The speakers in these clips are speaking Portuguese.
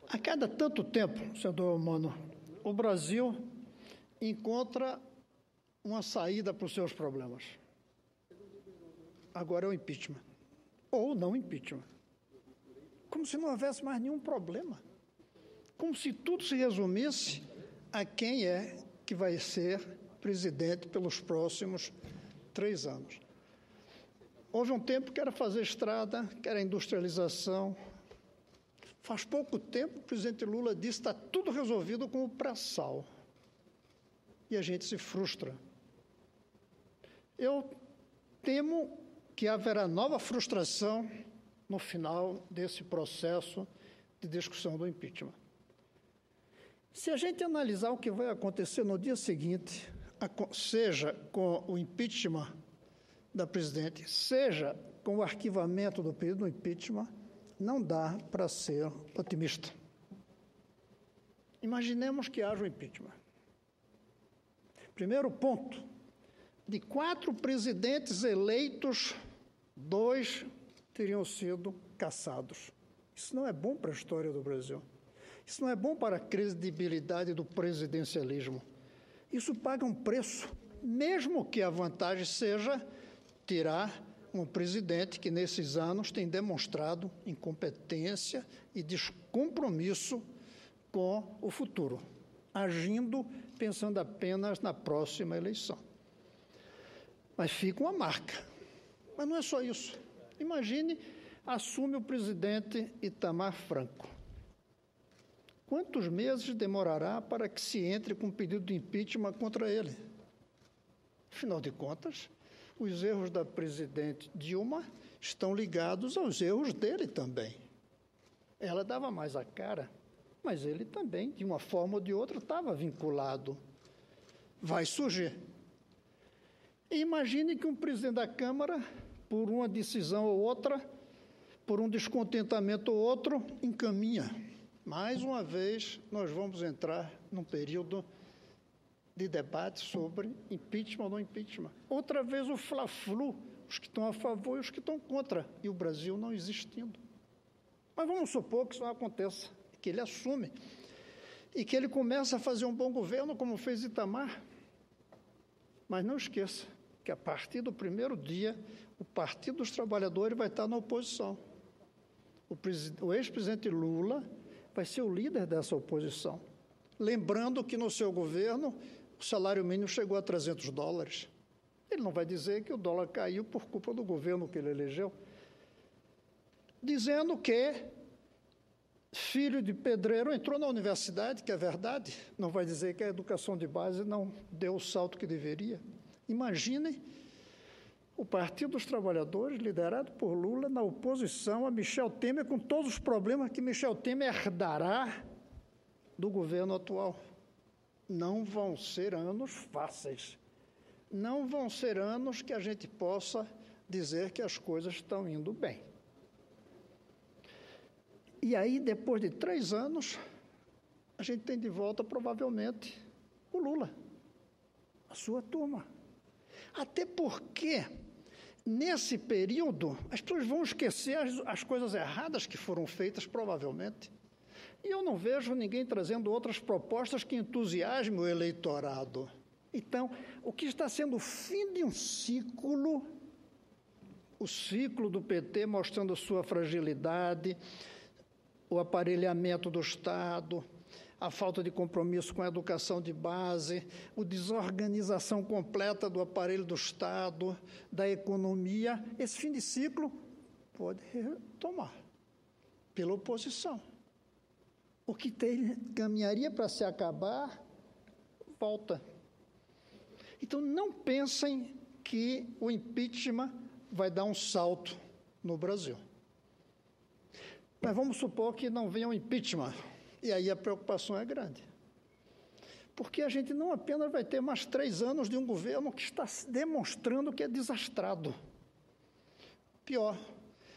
A cada tanto tempo, senador Mano, o Brasil encontra uma saída para os seus problemas. Agora é o impeachment. Ou não impeachment. Como se não houvesse mais nenhum problema. Como se tudo se resumisse a quem é que vai ser presidente pelos próximos 3 anos. Houve um tempo que era fazer estrada, que era industrialização. Faz pouco tempo o presidente Lula disse que está tudo resolvido com o pré-sal. E a gente se frustra. Eu temo que haverá nova frustração no final desse processo de discussão do impeachment. Se a gente analisar o que vai acontecer no dia seguinte, seja com o impeachment da presidente, seja com o arquivamento do pedido do impeachment, não dá para ser otimista. Imaginemos que haja o impeachment. Primeiro ponto, de 4 presidentes eleitos, 2 teriam sido cassados. Isso não é bom para a história do Brasil. Isso não é bom para a credibilidade do presidencialismo. Isso paga um preço, mesmo que a vantagem seja tirar um presidente que, nesses anos, tem demonstrado incompetência e descompromisso com o futuro, agindo pensando apenas na próxima eleição. Mas fica uma marca. Mas não é só isso. Imagine, assume o presidente Itamar Franco. Quantos meses demorará para que se entre com um pedido de impeachment contra ele? Afinal de contas, os erros da presidente Dilma estão ligados aos erros dele também. Ela dava mais a cara, mas ele também, de uma forma ou de outra, estava vinculado. Vai surgir. E imagine que um presidente da Câmara, por uma decisão ou outra, por um descontentamento ou outro, encaminha. Mais uma vez, nós vamos entrar num período de debate sobre impeachment ou não impeachment. Outra vez o fla-flu, os que estão a favor e os que estão contra, e o Brasil não existindo. Mas vamos supor que isso não aconteça, que ele assume, e que ele comece a fazer um bom governo, como fez Itamar. Mas não esqueça que, a partir do primeiro dia, o Partido dos Trabalhadores vai estar na oposição. O ex-presidente Lula vai ser o líder dessa oposição. Lembrando que, no seu governo, o salário mínimo chegou a $300. Ele não vai dizer que o dólar caiu por culpa do governo que ele elegeu. Dizendo que filho de pedreiro entrou na universidade, que é verdade. Não vai dizer que a educação de base não deu o salto que deveria. Imaginem o Partido dos Trabalhadores, liderado por Lula, na oposição a Michel Temer, com todos os problemas que Michel Temer herdará do governo atual. Não vão ser anos fáceis. Não vão ser anos que a gente possa dizer que as coisas estão indo bem. E aí, depois de 3 anos, a gente tem de volta, provavelmente, o Lula, a sua turma. Até porque, nesse período, as pessoas vão esquecer as coisas erradas que foram feitas, provavelmente. E eu não vejo ninguém trazendo outras propostas que entusiasmem o eleitorado. Então, o que está sendo o fim de um ciclo, o ciclo do PT mostrando sua fragilidade, o aparelhamento do Estado, a falta de compromisso com a educação de base, a desorganização completa do aparelho do Estado, da economia, esse fim de ciclo pode retomar pela oposição. O que caminharia para se acabar, volta. Então, não pensem que o impeachment vai dar um salto no Brasil. Mas vamos supor que não venha um impeachment, e aí a preocupação é grande. Porque a gente não apenas vai ter mais 3 anos de um governo que está demonstrando que é desastrado. Pior,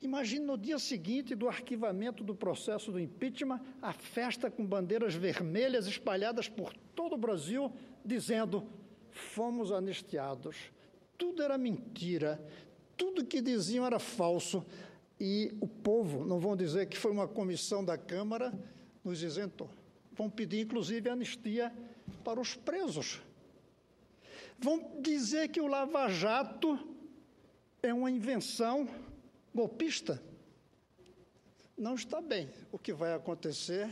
imagine no dia seguinte do arquivamento do processo do impeachment, a festa com bandeiras vermelhas espalhadas por todo o Brasil, dizendo: fomos anistiados, tudo era mentira, tudo que diziam era falso. E o povo, não vão dizer que foi uma comissão da Câmara, nos isentou. Vão pedir, inclusive, anistia para os presos. Vão dizer que o Lava Jato é uma invenção golpista. Não está bem o que vai acontecer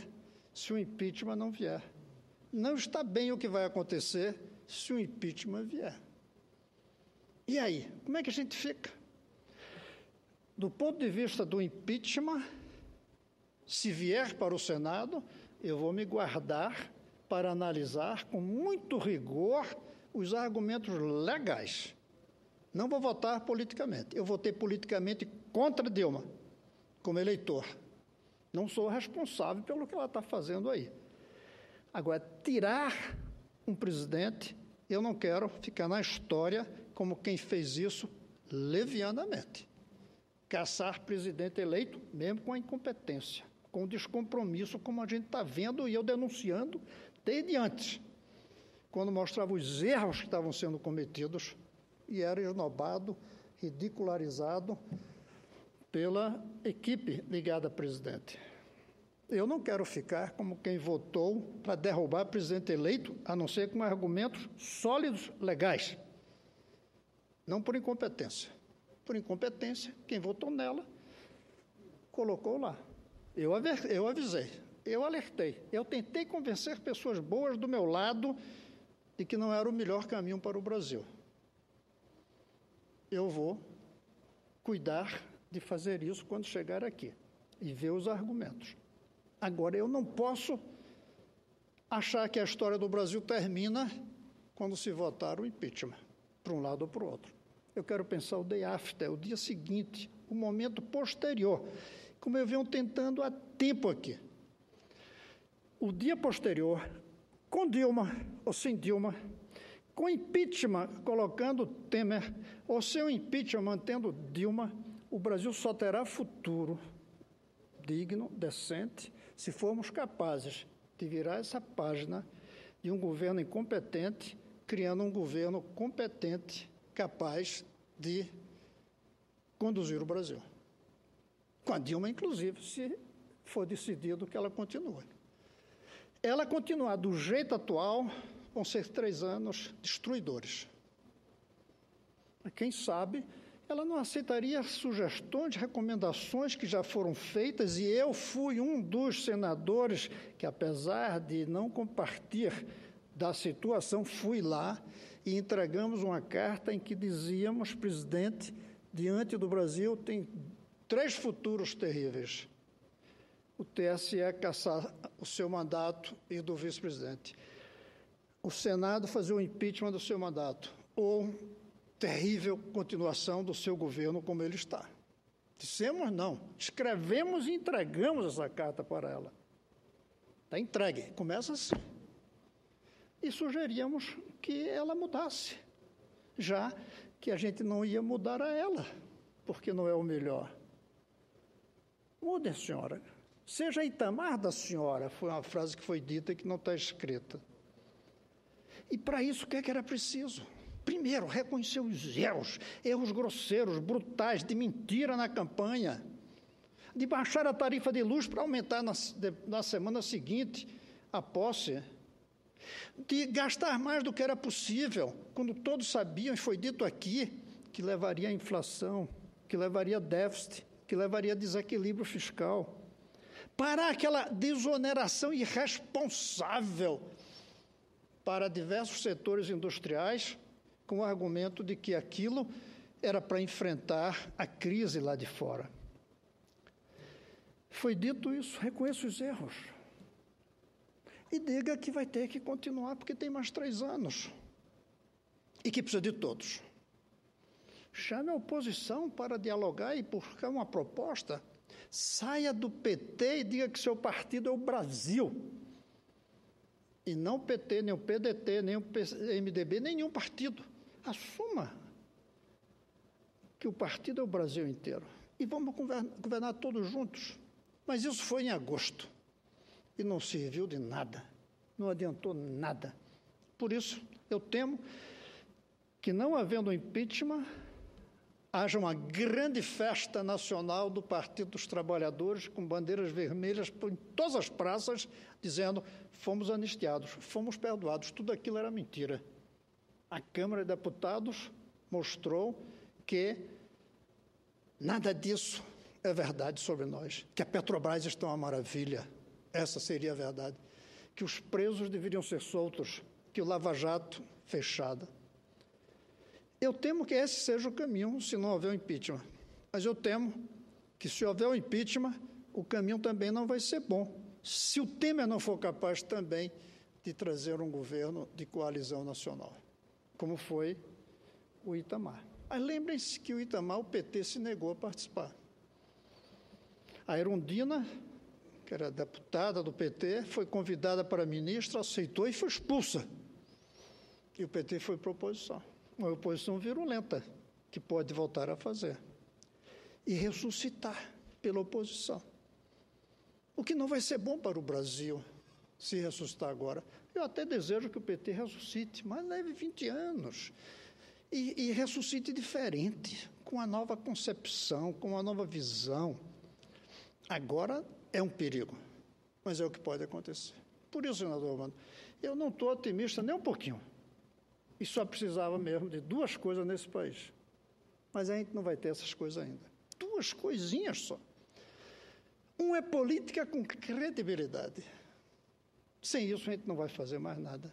se o impeachment não vier. Não está bem o que vai acontecer se o impeachment vier. E aí, como é que a gente fica? Do ponto de vista do impeachment, se vier para o Senado, eu vou me guardar para analisar com muito rigor os argumentos legais. Não vou votar politicamente. Eu votei politicamente contra Dilma, como eleitor. Não sou responsável pelo que ela está fazendo aí. Agora, tirar um presidente, eu não quero ficar na história como quem fez isso levianamente. Caçar presidente eleito, mesmo com a incompetência, com o descompromisso, como a gente está vendo e eu denunciando desde antes, quando mostrava os erros que estavam sendo cometidos e era esnobado, ridicularizado pela equipe ligada ao presidente. Eu não quero ficar como quem votou para derrubar presidente eleito, a não ser com argumentos sólidos, legais. Não por incompetência. Por incompetência, quem votou nela, colocou lá. Eu avisei, eu alertei, eu tentei convencer pessoas boas do meu lado de que não era o melhor caminho para o Brasil. Eu vou cuidar de fazer isso quando chegar aqui e ver os argumentos. Agora, eu não posso achar que a história do Brasil termina quando se votar o impeachment, para um lado ou para o outro. Eu quero pensar o day after, o dia seguinte, o momento posterior, como eu venho tentando há tempo aqui. O dia posterior, com Dilma ou sem Dilma, com impeachment colocando Temer, ou sem o impeachment mantendo Dilma, o Brasil só terá futuro digno, decente, se formos capazes de virar essa página de um governo incompetente, criando um governo competente, capaz de conduzir o Brasil. Com a Dilma, inclusive, se for decidido que ela continue. Ela continuar do jeito atual, vão ser 3 anos destruidores. Quem sabe ela não aceitaria sugestões, recomendações que já foram feitas, e eu fui um dos senadores que, apesar de não compartilhar da situação, fui lá e entregamos uma carta em que dizíamos: presidente, diante do Brasil tem 3 futuros terríveis. O TSE caçar o seu mandato e do vice-presidente. O Senado fazer o impeachment do seu mandato. Ou terrível continuação do seu governo como ele está. Dissemos não. Escrevemos e entregamos essa carta para ela. Está entregue. Começa assim. E sugeríamos que ela mudasse, já que a gente não ia mudar a ela, porque não é o melhor. Mude, senhora. Seja Itamar da senhora, foi uma frase que foi dita e que não está escrita. E para isso, o que era preciso? Primeiro, reconhecer os erros grosseiros, brutais, de mentira na campanha, de baixar a tarifa de luz para aumentar na semana seguinte a posse, de gastar mais do que era possível, quando todos sabiam, e foi dito aqui, que levaria à inflação, que levaria a déficit, que levaria a desequilíbrio fiscal. Parar aquela desoneração irresponsável para diversos setores industriais, com o argumento de que aquilo era para enfrentar a crise lá de fora. Foi dito isso, reconheça os erros. E diga que vai ter que continuar, porque tem mais 3 anos. E que precisa de todos. Chame a oposição para dialogar e buscar uma proposta. Saia do PT e diga que seu partido é o Brasil. E não o PT, nem o PDT, nem o MDB, nenhum partido. Assuma que o partido é o Brasil inteiro. E vamos governar todos juntos. Mas isso foi em agosto. E não serviu de nada. Não adiantou nada. Por isso, eu temo que, não havendo impeachment, haja uma grande festa nacional do Partido dos Trabalhadores, com bandeiras vermelhas em todas as praças, dizendo: fomos anistiados, fomos perdoados. Tudo aquilo era mentira. A Câmara de Deputados mostrou que nada disso é verdade sobre nós, que a Petrobras está uma maravilha, essa seria a verdade, que os presos deveriam ser soltos, que o Lava Jato fechada. Eu temo que esse seja o caminho, se não houver o impeachment. Mas eu temo que, se houver o impeachment, o caminho também não vai ser bom. Se o Temer não for capaz também de trazer um governo de coalizão nacional, como foi o Itamar. Mas lembrem-se que o Itamar, o PT se negou a participar. A Erundina, que era deputada do PT, foi convidada para ministra, aceitou e foi expulsa. E o PT foi para a oposição. Uma oposição virulenta, que pode voltar a fazer. E ressuscitar pela oposição. O que não vai ser bom para o Brasil, se ressuscitar agora. Eu até desejo que o PT ressuscite, mas leve 20 anos. E ressuscite diferente, com uma nova concepção, com uma nova visão. Agora é um perigo, mas é o que pode acontecer. Por isso, senador Romano, eu não estou otimista nem um pouquinho. E só precisava mesmo de duas coisas nesse país. Mas a gente não vai ter essas coisas ainda. Duas coisinhas só. Um é política com credibilidade. Sem isso, a gente não vai fazer mais nada.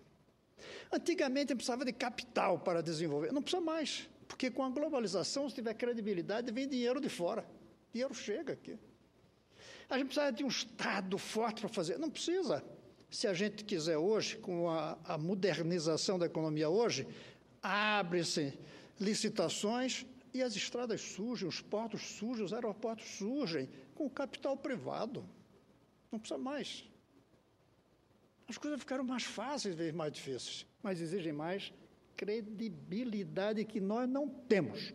Antigamente, a gente precisava de capital para desenvolver. Não precisa mais, porque com a globalização, se tiver credibilidade, vem dinheiro de fora. Dinheiro chega aqui. A gente precisa de um Estado forte para fazer. Não precisa. Se a gente quiser hoje, com a modernização da economia hoje, abre-se licitações e as estradas surgem, os portos surgem, os aeroportos surgem, com o capital privado. Não precisa mais. As coisas ficaram mais fáceis, vezes mais difíceis, mas exigem mais credibilidade que nós não temos.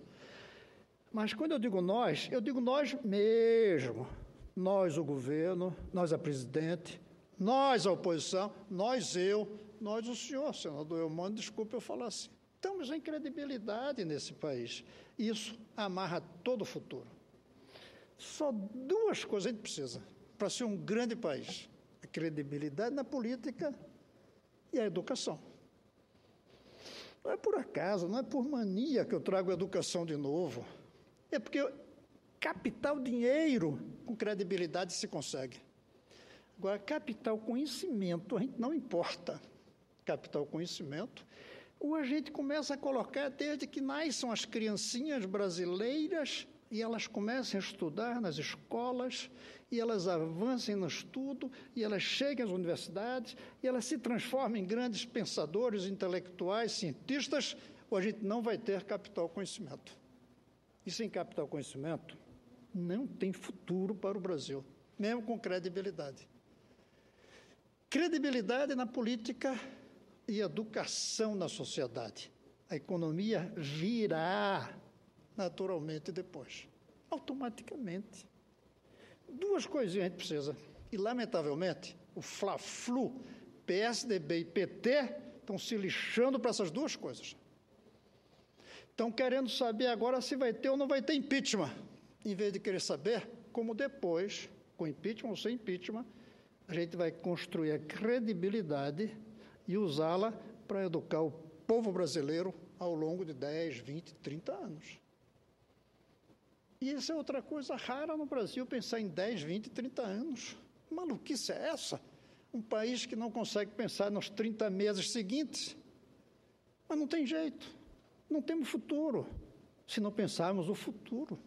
Mas quando eu digo nós mesmo. Nós, o governo, nós, a presidente, nós, a oposição, nós, o senhor, senador Eumano, desculpe eu falar assim. Estamos em credibilidade nesse país. Isso amarra todo o futuro. Só duas coisas a gente precisa para ser um grande país: a credibilidade na política e a educação. Não é por acaso, não é por mania que eu trago a educação de novo. É porque capital, dinheiro, com credibilidade se consegue. Agora, capital, conhecimento, a gente não importa. Capital, conhecimento, ou a gente começa a colocar desde que nasçam as criancinhas brasileiras e elas comecem a estudar nas escolas, e elas avancem no estudo, e elas cheguem às universidades, e elas se transformem em grandes pensadores, intelectuais, cientistas, ou a gente não vai ter capital, conhecimento. E sem capital, conhecimento, não tem futuro para o Brasil, mesmo com credibilidade. Credibilidade na política e educação na sociedade. A economia virá naturalmente depois, automaticamente. Duas coisinhas a gente precisa. E, lamentavelmente, o Fla-Flu, PSDB e PT estão se lixando para essas duas coisas. Estão querendo saber agora se vai ter ou não vai ter impeachment, em vez de querer saber como depois, com impeachment ou sem impeachment, a gente vai construir a credibilidade e usá-la para educar o povo brasileiro ao longo de 10, 20, 30 anos. E isso é outra coisa rara no Brasil, pensar em 10, 20, 30 anos. Que maluquice é essa? Um país que não consegue pensar nos 30 meses seguintes. Mas não tem jeito. Não temos futuro se não pensarmos o futuro.